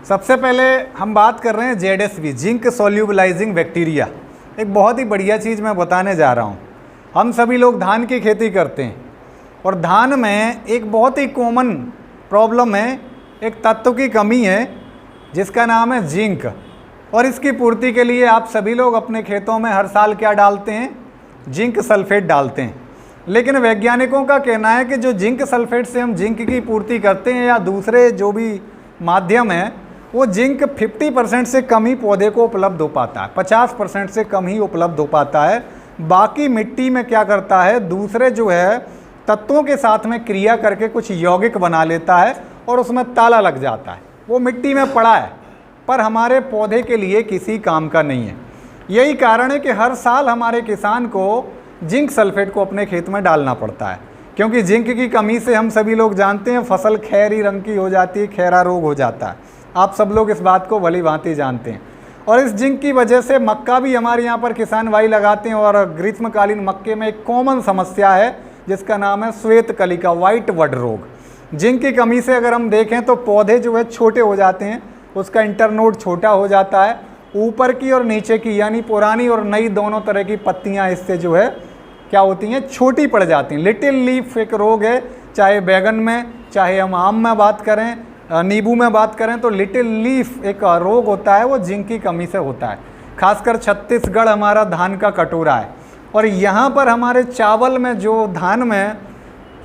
सबसे पहले हम बात कर रहे हैं ZSB, जिंक सोल्यूबलाइजिंग बैक्टीरिया। एक बहुत ही बढ़िया चीज़ मैं बताने जा रहा हूँ। हम सभी लोग धान की खेती करते हैं और धान में एक बहुत ही कॉमन प्रॉब्लम है, एक तत्व की कमी है जिसका नाम है जिंक। और इसकी पूर्ति के लिए आप सभी लोग अपने खेतों में हर साल क्या डालते हैं? जिंक सल्फेट डालते हैं। लेकिन वैज्ञानिकों का कहना है कि जो जिंक सल्फेट से हम जिंक की पूर्ति करते हैं या दूसरे जो भी माध्यम है, वो जिंक 50% से कम ही पौधे को उपलब्ध हो पाता है, 50% से कम ही उपलब्ध हो पाता है। बाकी मिट्टी में क्या करता है, दूसरे जो है तत्वों के साथ में क्रिया करके कुछ यौगिक बना लेता है और उसमें ताला लग जाता है। वो मिट्टी में पड़ा है पर हमारे पौधे के लिए किसी काम का नहीं है। यही कारण है कि हर साल हमारे किसान को जिंक सल्फेट को अपने खेत में डालना पड़ता है, क्योंकि जिंक की कमी से हम सभी लोग जानते हैं फसल खैरी रंग की हो जाती है, खैरा रोग हो जाता है। आप सब लोग इस बात को भली भांति जानते हैं। और इस जिंक की वजह से मक्का भी हमारे यहाँ पर किसान भाई लगाते हैं और ग्रीष्मकालीन मक्के में एक कॉमन समस्या है जिसका नाम है श्वेत कलिका, व्हाइट वड रोग। जिंक की कमी से अगर हम देखें तो पौधे जो है छोटे हो जाते हैं, उसका इंटरनोड छोटा हो जाता है, ऊपर की और नीचे की यानी पुरानी और नई दोनों तरह की पत्तियां इससे जो है क्या होती हैं, छोटी पड़ जाती हैं। लिटिल लीफ एक रोग है, चाहे बैगन में, चाहे हम आम में बात करें, नींबू में बात करें, तो लिटिल लीफ एक रोग होता है, वो जिंक की कमी से होता है। खासकर छत्तीसगढ़ हमारा धान का कटोरा है और यहाँ पर हमारे चावल में जो धान में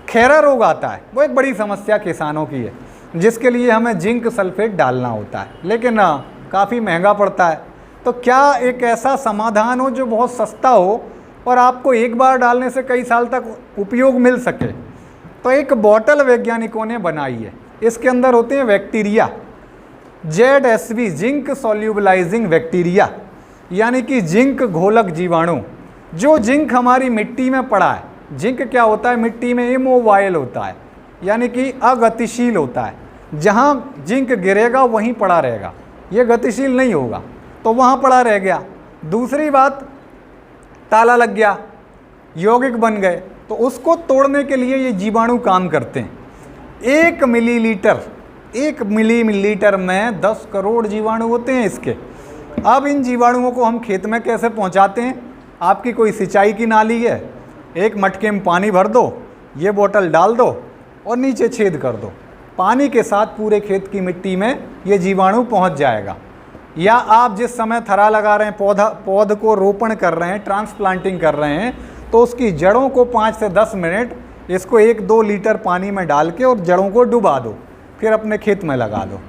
खैरा रोग आता है वो एक बड़ी समस्या किसानों की है, जिसके लिए हमें जिंक सल्फेट डालना होता है, लेकिन काफ़ी महंगा पड़ता है। तो क्या एक ऐसा समाधान हो जो बहुत सस्ता हो और आपको एक बार डालने से कई साल तक उपयोग मिल सके? तो एक बोतल वैज्ञानिकों ने बनाई है, इसके अंदर होते हैं bacteria, ZSB, zinc solubilising bacteria, यानी कि जिंक घोलक जीवाणु। जो जिंक हमारी मिट्टी में पड़ा है, जिंक क्या होता है, मिट्टी में इमोबाइल होता है, यानी कि अगतिशील होता है। जहाँ जिंक गिरेगा वहीं पड़ा रहेगा, ये गतिशील नहीं होगा, तो वहाँ पड़ा रह गया। दूसरी बात, ताला लग गया, यौगिक बन गए, तो उसको तोड़ने के लिए ये जीवाणु काम करते हैं। 1 मिलीलीटर में 10 करोड़ जीवाणु होते हैं इसके। अब इन जीवाणुओं को हम खेत में कैसे पहुंचाते हैं? आपकी कोई सिंचाई की नाली है, एक मटके में पानी भर दो, ये बोतल डाल दो और नीचे छेद कर दो, पानी के साथ पूरे खेत की मिट्टी में ये जीवाणु पहुंच जाएगा। या आप जिस समय थरा लगा रहे हैं, पौध को रोपण कर रहे हैं, ट्रांसप्लांटिंग कर रहे हैं, तो उसकी जड़ों को 5 से 10 मिनट इसको 1-2 लीटर पानी में डाल के और जड़ों को डुबा दो, फिर अपने खेत में लगा दो।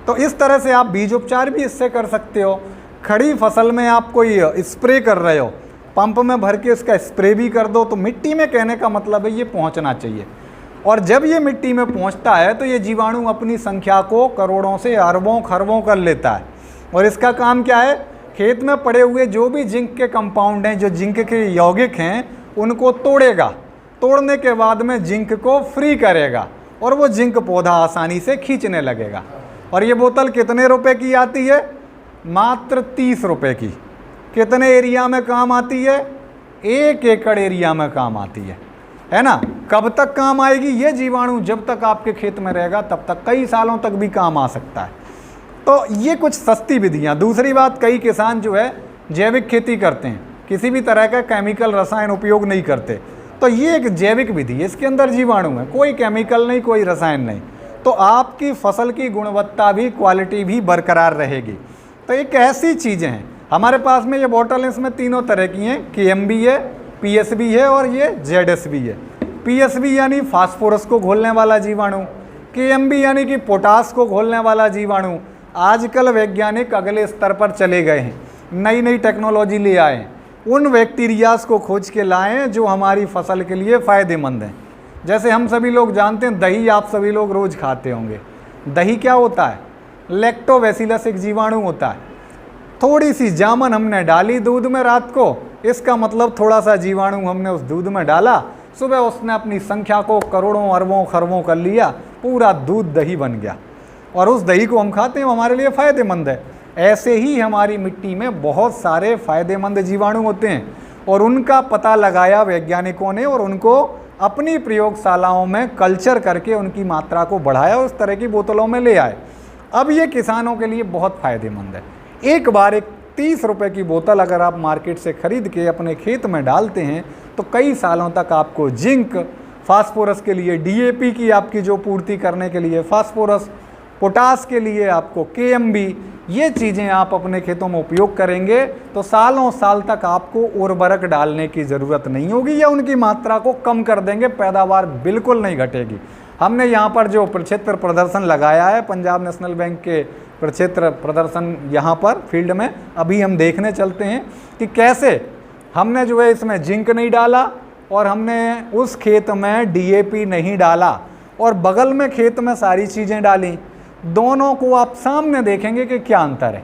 तो इस तरह से आप बीज उपचार भी इससे कर सकते हो। खड़ी फसल में आप कोई स्प्रे कर रहे हो, पंप में भर के इसका स्प्रे भी कर दो, तो मिट्टी में कहने का मतलब है ये पहुंचना चाहिए। और जब ये मिट्टी में पहुंचता है तो ये जीवाणु अपनी संख्या को करोड़ों से अरबों खरबों कर लेता है। और इसका काम क्या है, खेत में पड़े हुए जो भी जिंक के कंपाउंड हैं, जो जिंक के यौगिक हैं, उनको तोड़ेगा। तोड़ने के बाद में जिंक को फ्री करेगा और वो जिंक पौधा आसानी से खींचने लगेगा। और ये बोतल कितने रुपए की आती है? मात्र 30 रुपए की। कितने एरिया में काम आती है? 1 एकड़ एरिया में काम आती है ना। कब तक काम आएगी ये जीवाणु? जब तक आपके खेत में रहेगा तब तक, कई सालों तक भी काम आ सकता है। तो ये कुछ सस्ती विधियाँ। दूसरी बात, कई किसान जो है जैविक खेती करते हैं, किसी भी तरह का केमिकल रसायन उपयोग नहीं करते, तो ये एक जैविक विधि है, इसके अंदर जीवाणु है, कोई केमिकल नहीं, कोई रसायन नहीं, तो आपकी फसल की गुणवत्ता भी, क्वालिटी भी बरकरार रहेगी। तो एक ऐसी चीज़ें हैं हमारे पास में, ये बोतल है, इसमें तीनों तरह की हैं, KMB है, PSB है और ये ZSB है। PSB यानी फास्फोरस को घोलने वाला जीवाणु, KMB यानी कि पोटास को घोलने वाला जीवाणु। आजकल वैज्ञानिक अगले स्तर पर चले गए हैं, नई नई टेक्नोलॉजी ले आए हैं, उन बैक्टीरियाज को खोज के लाए हैं जो हमारी फसल के लिए फ़ायदेमंद हैं। जैसे हम सभी लोग जानते हैं, दही आप सभी लोग रोज़ खाते होंगे। दही क्या होता है? लैक्टोबैसिलस एक जीवाणु होता है। थोड़ी सी जामन हमने डाली दूध में रात को, इसका मतलब थोड़ा सा जीवाणु हमने उस दूध में डाला, सुबह उसने अपनी संख्या को करोड़ों अरबों खरबों कर लिया, पूरा दूध दही बन गया और उस दही को हम खाते हैं, वो हमारे लिए फ़ायदेमंद है। ऐसे ही हमारी मिट्टी में बहुत सारे फ़ायदेमंद जीवाणु होते हैं और उनका पता लगाया वैज्ञानिकों ने और उनको अपनी प्रयोगशालाओं में कल्चर करके उनकी मात्रा को बढ़ाया और उस तरह की बोतलों में ले आए। अब ये किसानों के लिए बहुत फ़ायदेमंद है। एक बार एक 30 रुपए की बोतल अगर आप मार्केट से ख़रीद के अपने खेत में डालते हैं तो कई सालों तक आपको जिंक, फास्फोरस के लिए डीएपी की आपकी जो पूर्ति करने के लिए फास्फोरस, पोटास के लिए आपको केएमबी, ये चीज़ें आप अपने खेतों में उपयोग करेंगे तो सालों साल तक आपको उर्वरक डालने की ज़रूरत नहीं होगी या उनकी मात्रा को कम कर देंगे, पैदावार बिल्कुल नहीं घटेगी। हमने यहाँ पर जो प्रक्षेत्र प्रदर्शन लगाया है, पंजाब नेशनल बैंक के प्रक्षेत्र प्रदर्शन यहाँ पर फील्ड में, अभी हम देखने चलते हैं कि कैसे हमने जो है इसमें जिंक नहीं डाला और हमने उस खेत में डीएपी नहीं डाला और बगल में खेत में सारी चीज़ें डाली। दोनों को आप सामने देखेंगे कि क्या अंतर है।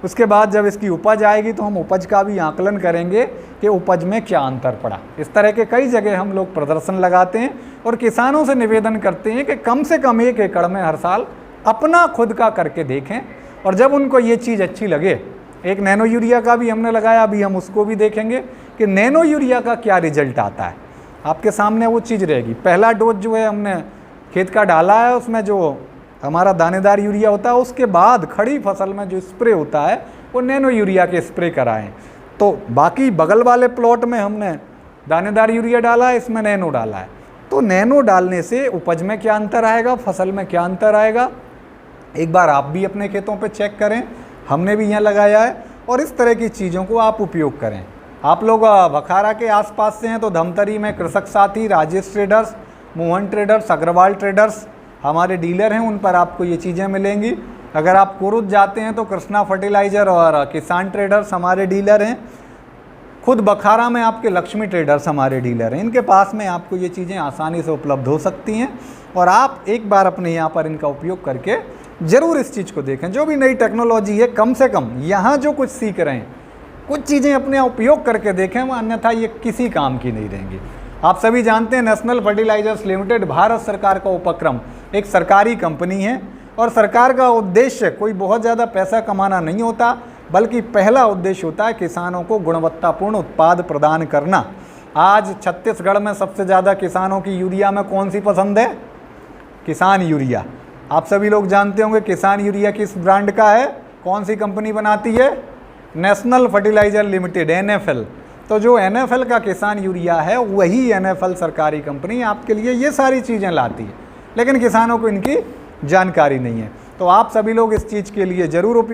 उसके बाद जब इसकी उपज आएगी तो हम उपज का भी आकलन करेंगे कि उपज में क्या अंतर पड़ा। इस तरह के कई जगह हम लोग प्रदर्शन लगाते हैं और किसानों से निवेदन करते हैं कि कम से कम 1 एकड़ में हर साल अपना खुद का करके देखें और जब उनको ये चीज़ अच्छी लगे, एक नैनो यूरिया का भी हमने लगाया, अभी हम उसको भी देखेंगे कि नैनो यूरिया का क्या रिजल्ट आता है। आपके सामने वो चीज़ रहेगी। पहला डोज जो है हमने खेत का डाला है, उसमें जो हमारा दानेदार यूरिया होता है, उसके बाद खड़ी फसल में जो स्प्रे होता है वो नैनो यूरिया के स्प्रे कराएं। तो बाकी बगल वाले प्लॉट में हमने दानेदार यूरिया डाला है, इसमें नैनो डाला है। तो नैनो डालने से उपज में क्या अंतर आएगा, फसल में क्या अंतर आएगा, एक बार आप भी अपने खेतों पे चेक करें। हमने भी यहाँ लगाया है और इस तरह की चीज़ों को आप उपयोग करें। आप लोग बखारा के आसपास से हैं तो धमतरी में कृषक साथी, Rajesh traders, Mohan traders, Agrawal traders हमारे डीलर हैं, उन पर आपको ये चीज़ें मिलेंगी। अगर आप कुरुद जाते हैं तो कृष्णा फर्टिलाइज़र और किसान ट्रेडर्स हमारे डीलर हैं। खुद बखारा में आपके लक्ष्मी ट्रेडर्स हमारे डीलर हैं। इनके पास में आपको ये चीज़ें आसानी से उपलब्ध हो सकती हैं और आप एक बार अपने यहाँ पर इनका उपयोग करके ज़रूर इस चीज़ को देखें। जो भी नई टेक्नोलॉजी है, कम से कम यहाँ जो कुछ सीख रहे हैं, कुछ चीज़ें अपने उपयोग करके देखें, वह अन्यथा ये किसी काम की नहीं रहेंगी। आप सभी जानते हैं नेशनल फर्टिलाइजर्स लिमिटेड भारत सरकार का उपक्रम, एक सरकारी कंपनी है और सरकार का उद्देश्य कोई बहुत ज़्यादा पैसा कमाना नहीं होता, बल्कि पहला उद्देश्य होता है किसानों को गुणवत्तापूर्ण उत्पाद प्रदान करना। आज छत्तीसगढ़ में सबसे ज़्यादा किसानों की यूरिया में कौन सी पसंद है? किसान यूरिया। आप सभी लोग जानते होंगे किसान यूरिया किस ब्रांड का है, कौन सी कंपनी बनाती है? National Fertilizer Limited, NFL। तो जो NFL का किसान यूरिया है वही NFL सरकारी कंपनी आपके लिए ये सारी चीज़ें लाती है, लेकिन किसानों को इनकी जानकारी नहीं है। तो आप सभी लोग इस चीज़ के लिए ज़रूर उपयोग